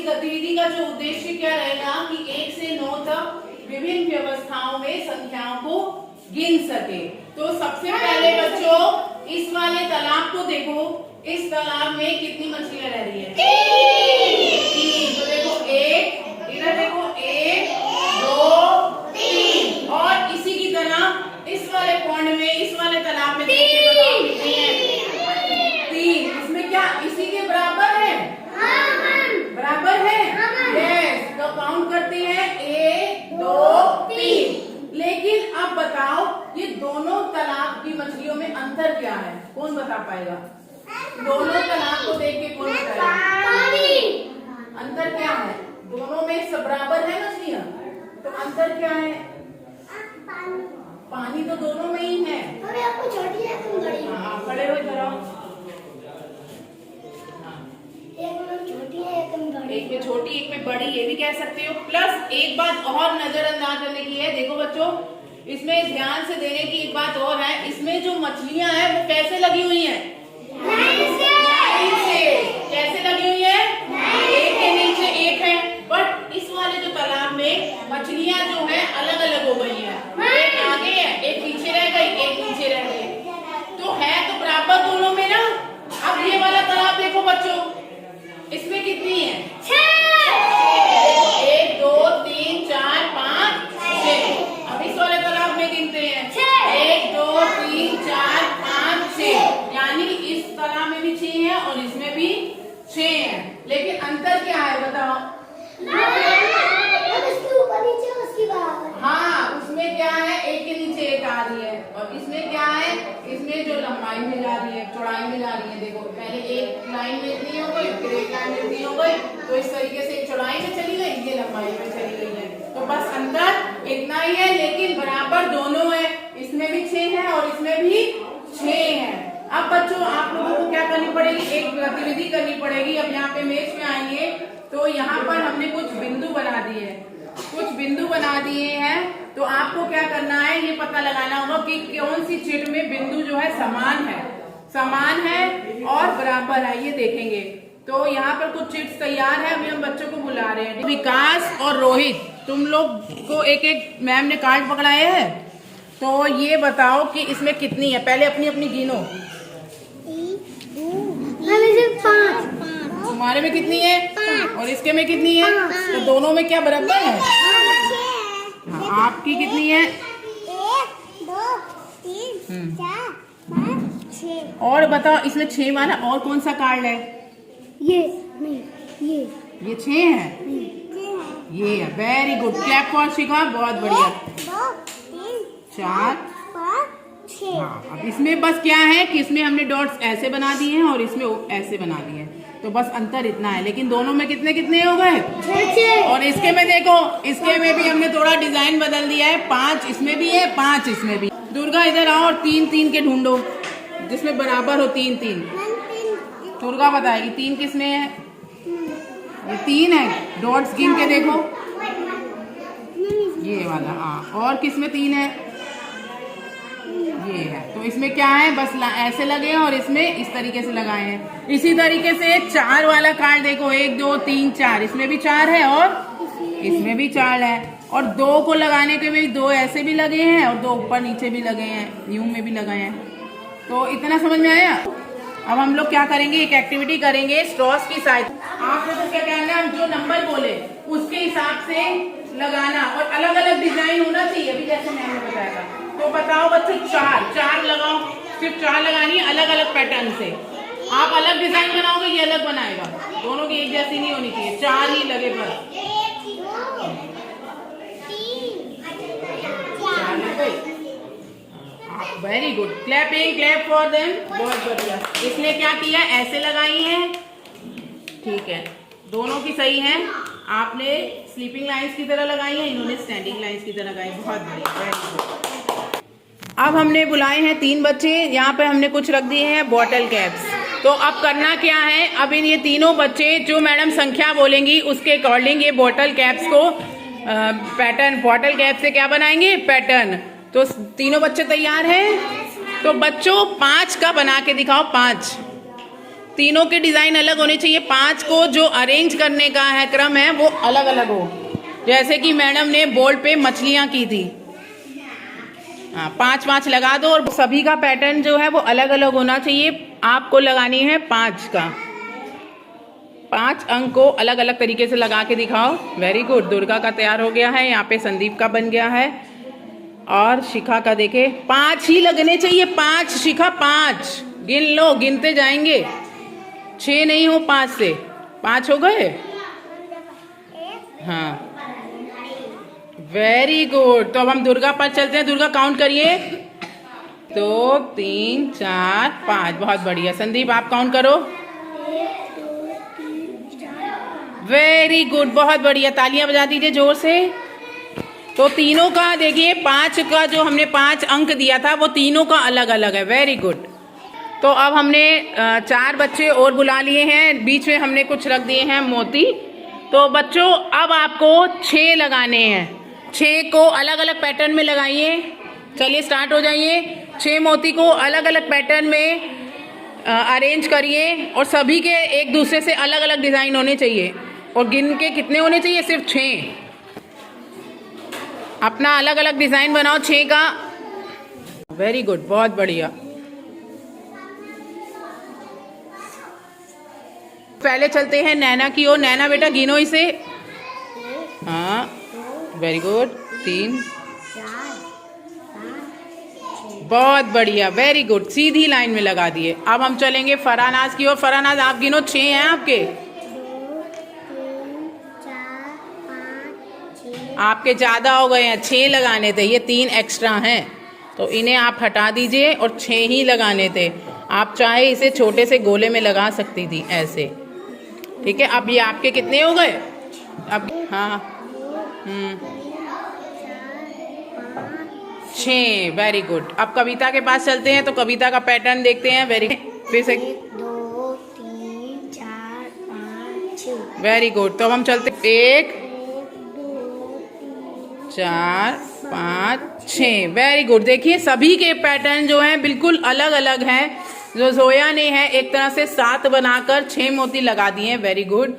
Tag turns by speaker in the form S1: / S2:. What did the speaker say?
S1: इस गतिविधि का जो उद्देश्य क्या रहेगा कि 1 से 9 तक विभिन्न व्यवस्थाओं में संख्याओं को गिन सके। तो सबसे पहले बच्चों इस वाले तालाब को देखो, इस तालाब में कितनी मछलियां रह रही है? 3। तो देखो 1, इधर देखो 1 2 3, और इसी की तरह इस वाले पॉन्ड में, इस वाले तालाब में कितनी है? 3। इसमें क्या इसी के बराबर है? बराबर है? यस। तो काउंट करते हैं 1 2 3। लेकिन अब बताओ ये दोनों तालाब की मछलियों में अंतर क्या है? कौन बता पाएगा? दोनों तालाब को देख के कौन बताएगा? अंतर क्या है? दोनों में सब बराबर है मछलियां, तो अंतर क्या है? पानी तो दोनों में ही है। आपको छोटी है तुम बड़ी। हाँ, खड़े हो जाओ। एक में छोटी एक में बड़ी, ये भी कह सकते हो। प्लस एक बात और नजरअंदाज करने की है, देखो बच्चों इसमें ध्यान से देने की एक बात और है, इसमें जो मछलियां हैं वो कैसे लगी हुई हैं? लाइन से। कैसे लगी हुई है? एक के नीचे एक है। बट इस वाले जो तालाब में मछलियां जो है अलग अलग हो गई है, एक आगे है एक पीछे रह गई, एक नीचे रह गई। तो है तो बराबर दोनों में ना। अब ये वाला तालाब देखो बच्चों, इसमें कितनी है? 1 2 3 4 5 6। अब इस वाले तालाब में गिनते हैं 1 2 3 4 5 6, यानी इस तालाब में भी 6 है और इसमें भी 6 है। लेकिन अंतर क्या है बताओ? हाँ, उसमें क्या है? एक के नीचे एक आ रही है, और इसमें क्या है? इसमें जो लंबाई में जा रही है, चौड़ाई में जा रही है। देखो पहले एक लाइन में इतनी हो गई, फिर एक लाइन में इतनी हो गई, तो इस तरीके से एक चौड़ाई में चली गई, ये लंबाई में चली गई है। तो बस अंतर इतना ही है, लेकिन बराबर दोनों है। इसमें भी 6 है और इसमें भी 6 है। अब बच्चों आप लोगों को क्या करनी पड़ेगी? एक गतिविधि करनी पड़ेगी। अब यहाँ पे मेज में आएंगे तो यहाँ पर हमने कुछ बिंदु बना दिए हैं, कुछ बिंदु बना दिए हैं। तो आपको क्या करना है, ये पता लगाना होगा कि कौन सी चिट में बिंदु जो है समान है और बराबर है, ये देखेंगे। तो यहाँ पर कुछ चिट्स तैयार है, अभी हम बच्चों को बुला रहे हैं। विकास और रोहित, तुम लोग को एक एक मैम ने कार्ड पकड़ाए हैं, तो ये बताओ कि इसमें कितनी है? पहले अपनी अपनी गिनो।
S2: 5।
S1: तुम्हारे में कितनी है? 5। और इसके में कितनी है? 5। तो दोनों में क्या बराबर है? हाँ, आपकी कितनी है?
S2: 1 2 3 4 5 6।
S1: और बताओ इसमें 6 वाला और कौन सा कार्ड है?
S2: ये नहीं,
S1: ये 6 है। ये है। वेरी गुड, क्लैप फॉर शिखा, बहुत बढ़िया।
S2: 2 3
S1: 4
S2: 5 6।
S1: हाँ, अब इसमें बस क्या है कि इसमें हमने डॉट्स ऐसे बना दिए हैं और इसमें ऐसे बना दिए हैं, तो बस अंतर इतना है। लेकिन दोनों में कितने कितने हो गए?
S2: 6।
S1: और इसके में देखो, इसके में भी हमने थोड़ा डिजाइन बदल दिया है। 5 इसमें भी है, 5 इसमें भी। दुर्गा इधर आओ और 3 3 के ढूंढो जिसमें बराबर हो। 3 3 दुर्गा बताएगी 3 किसमें है? ये 3 है, डॉट्स गिन के देखो, ये वाला। हाँ, और किसमें 3 है? ये है। तो इसमें क्या है? बस ऐसे लगे हैं और इसमें इस तरीके से लगाए हैं। इसी तरीके से 4 वाला कार्ड देखो, 1 2 3 4, इसमें भी 4 है और इसमें भी 4 है। और 2 को लगाने के भी 2 ऐसे भी लगे हैं और 2 ऊपर नीचे भी लगे हैं, यूं में भी लगाए हैं। तो इतना समझ में आया? अब हम लोग क्या करेंगे, एक एक्टिविटी करेंगे स्ट्रॉस की सहायता। आप लोगों को क्या करना है, हम जो नंबर बोले उसके हिसाब से लगाना और अलग अलग डिजाइन होना चाहिए, अभी जैसे मैंने बताया था। तो बताओ बच्चों, 4 लगाओ, सिर्फ 4 लगानी है अलग अलग पैटर्न से। आप अलग डिजाइन बनाओगे, ये अलग बनाएगा, दोनों की एक जैसी नहीं होनी चाहिए, 4 ही लगे बस। 4 लगे। Very good, clapping, clap for them, बहुत बढ़िया। इसने क्या किया, ऐसे लगाई है, ठीक है, दोनों की सही है। आपने स्लीपिंग लाइंस की तरह लगाई है, इन्होंने स्टैंडिंग लाइंस की तरह लगाई, बहुत बढ़िया, वेरी गुड। अब हमने बुलाए हैं 3 बच्चे, यहाँ पे हमने कुछ रख दिए हैं बॉटल कैप्स। तो अब करना क्या है, अब इन ये तीनों बच्चे जो मैडम संख्या बोलेंगी उसके अकॉर्डिंग ये बॉटल कैप्स को पैटर्न, बॉटल कैप से क्या बनाएंगे, पैटर्न। तो तीनों बच्चे तैयार हैं? तो बच्चों 5 का बना के दिखाओ, 5 तीनों के डिजाइन अलग होने चाहिए। 5 को जो अरेंज करने का है क्रम है वो अलग अलग हो, जैसे कि मैडम ने बोर्ड पे मछलियां की थी। हाँ, 5-5 लगा दो और सभी का पैटर्न जो है वो अलग अलग होना चाहिए। आपको लगानी है 5 का, 5 अंक को अलग अलग तरीके से लगा के दिखाओ। Very good. दुर्गा का तैयार हो गया है, यहाँ पे संदीप का बन गया है और शिखा का देखे 5 ही लगने चाहिए। 5 शिखा, 5 गिन लो, गिनते जाएंगे। 6 नहीं हो 5 से, 5 हो गए। हाँ वेरी गुड। तो अब हम दुर्गा पर चलते हैं। दुर्गा काउंट करिए, 2 3 4 5। बहुत बढ़िया। संदीप आप काउंट करो। वेरी गुड, बहुत बढ़िया। तालियां बजा दीजिए जोर से। तो तीनों का देखिए 5 का जो हमने 5 अंक दिया था वो तीनों का अलग अलग है। Very good. तो अब हमने 4 बच्चे और बुला लिए हैं, बीच में हमने कुछ रख दिए हैं मोती। तो बच्चों अब आपको 6 लगाने हैं। 6 को अलग अलग पैटर्न में लगाइए। चलिए स्टार्ट हो जाइए। 6 मोती को अलग अलग पैटर्न में अरेंज करिए और सभी के एक दूसरे से अलग अलग डिजाइन होने चाहिए। और गिन के कितने होने चाहिए? सिर्फ 6। अपना अलग अलग डिजाइन बनाओ 6 का। वेरी गुड, बहुत बढ़िया। पहले चलते हैं नैना की ओर। नैना बेटा गिनो इसे। हाँ वेरी गुड, 3, बहुत बढ़िया, वेरी गुड। सीधी लाइन में लगा दिए। अब हम चलेंगे फरानाज की ओर। फरानाज आप गिनो, 6 हैं आपके। आपके ज्यादा हो गए हैं, 6 लगाने थे, ये 3 एक्स्ट्रा हैं, तो इन्हें आप हटा दीजिए और 6 ही लगाने थे। आप चाहे इसे छोटे से गोले में लगा सकती थी ऐसे। ठीक है, अब ये आपके कितने हो गए? अब हाँ 6। Very good. अब कविता के पास चलते हैं, तो कविता का पैटर्न देखते हैं। वेरी फिर से
S2: 2 3 4 5 6।
S1: Very good. तो अब हम चलते 1 4 5 6। Very good. देखिए सभी के पैटर्न जो हैं बिल्कुल अलग अलग हैं। जो जोया ने है एक तरह से 7 बनाकर 6 मोती लगा दिए। Very good.